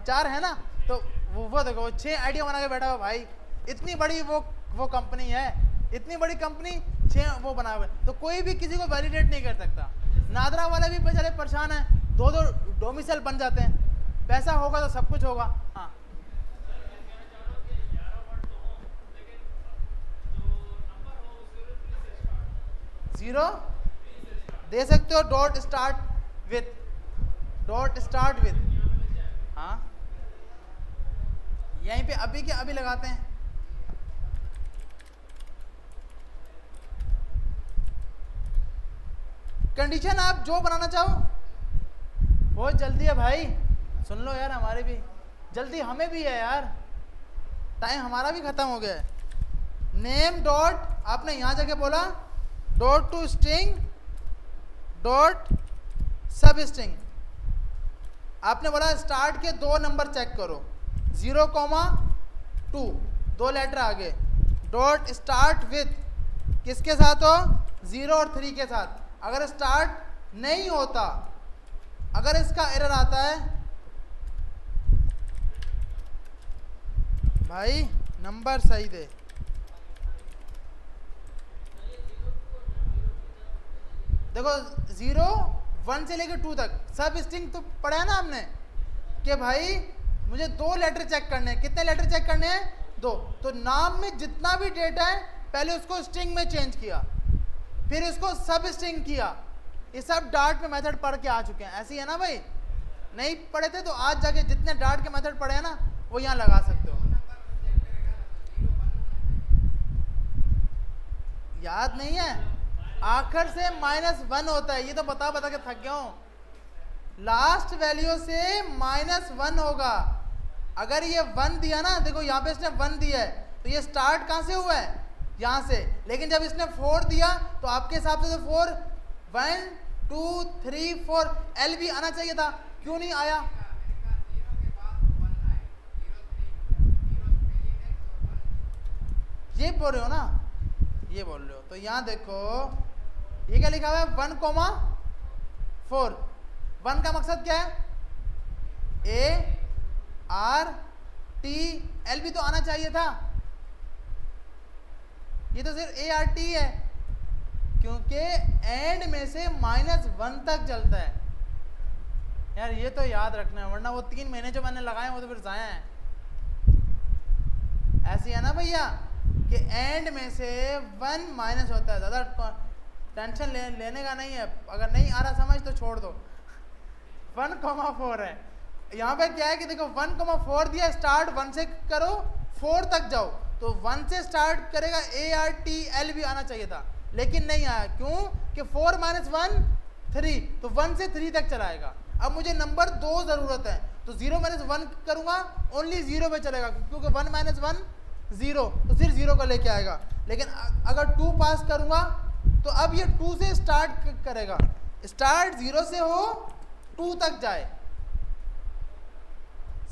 4 है ना, तो वो देखो 6 आइडिया बना के बैठा हुआ भाई। इतनी बड़ी वो कंपनी है, इतनी बड़ी कंपनी 6 वो बना हुआ है, तो कोई भी किसी को वैलिडेट नहीं कर सकता। नादरा वाले भी बेचारे परेशान हैं, 2-2 डोमिसाइल बन जाते हैं। पैसा होगा तो सब कुछ होगा। हाँ, जीरो दे सकते हो, डॉट स्टार्ट विथ। हाँ, यहीं पे अभी के अभी लगाते हैं। कंडीशन आप जो बनाना चाहो, बहुत जल्दी है भाई, सुन लो यार, हमारे भी जल्दी, हमें भी है यार, टाइम हमारा भी खत्म हो गया है। नेम डॉट, आपने यहाँ जगह बोला डॉट टू स्ट्रिंग डॉट सब स्ट्रिंग, आपने बोला स्टार्ट के 2 नंबर चेक करो, 0,2, 2 लेटर आगे, डॉट स्टार्ट विथ किसके साथ हो, 0 और 3 के साथ। अगर स्टार्ट नहीं होता, अगर इसका एरर आता है भाई नंबर सही दे, देखो 0, 1 से लेकर 2 तक सब स्ट्रिंग तो पढ़ा है ना हमने कि भाई मुझे 2 लेटर चेक करने हैं। कितने लेटर चेक करने हैं, 2। तो नाम में जितना भी डेटा है पहले उसको स्ट्रिंग में चेंज किया, फिर उसको सब स्ट्रिंग किया। ये सब डार्ट में मेथड पढ़ के आ चुके हैं, ऐसी है ना भाई? नहीं पढ़े थे तो आज जाके जितने डार्ट के मेथड पढ़े हैं ना वो यहाँ लगा सकते हो। याद नहीं है, आखिर से -1 होता है, ये तो बता के थक गया हूँ। लास्ट वैल्यू से -1 होगा। अगर ये 1 दिया ना, देखो यहाँ पे इसने 1 दिया है तो ये स्टार्ट कहाँ से हुआ है, यहाँ से। लेकिन जब इसने 4 दिया तो आपके हिसाब से तो 4, 1, 2, 3, 4 एल भी आना चाहिए था, क्यों नहीं आया? ये बोल रहे हो ना, ये बोल रहे हो। तो यहाँ देखो ये क्या लिखा हुआ है, 1,4। 1 का मकसद क्या है, ART, भी तो आना चाहिए था, ये तो सिर्फ ART है क्योंकि एंड में से -1 तक चलता है। यार ये तो याद रखना है, वरना वो 3 महीने जो मैंने लगाए वो तो फिर जाया है। ऐसी है ना भैया कि एंड में से 1 माइनस होता है, ज़्यादा टेंशन लेने का नहीं है। अगर नहीं आ रहा समझ तो छोड़ दो। 1,4 है, यहाँ पे क्या है कि देखो 1,4 दिया, स्टार्ट 1 से करो 4 तक जाओ तो 1 से स्टार्ट करेगा, ARTL भी आना चाहिए था, लेकिन नहीं आया। क्यों? कि 4 - 1 3, तो 1 से 3 तक चलाएगा। अब मुझे नंबर 2 ज़रूरत है, तो 0 - 1 करूँगा, ओनली 0 पे चलेगा, क्योंकि 1 - 1 0, तो फिर 0 को लेके आएगा। लेकिन अगर 2 पास करूँगा तो अब ये 2 से स्टार्ट करेगा, स्टार्ट 0 से हो 2 तक जाए।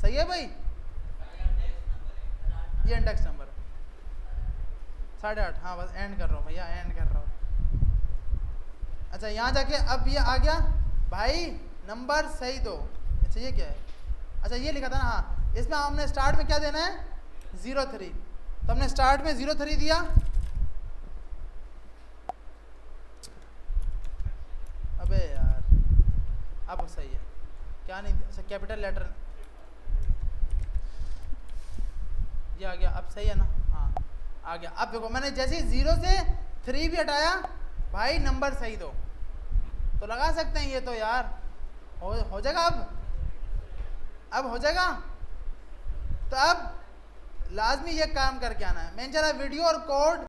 सही है भाई? ये इंडेक्स नंबर 8.5। हाँ बस एंड कर रहा हूँ भैया, एंड कर रहा हूँ। अच्छा यहाँ जाके अब ये आ गया भाई, नंबर सही दो। अच्छा ये क्या है? अच्छा ये लिखा था ना, हाँ इसमें हमने स्टार्ट में क्या देना है, 03, तो हमने स्टार्ट में 03 दिया। अबे यार अब सही है क्या? नहीं, अच्छा कैपिटल लेटर ये आ गया, अब सही है ना? हाँ आ गया। अब देखो मैंने जैसे ही 0 से 3 भी हटाया, भाई नंबर सही दो, तो लगा सकते हैं ये तो यार हो जाएगा। अब हो जाएगा। तो अब लाजमी ये काम करके आना है। मैंने जरा वीडियो और कोड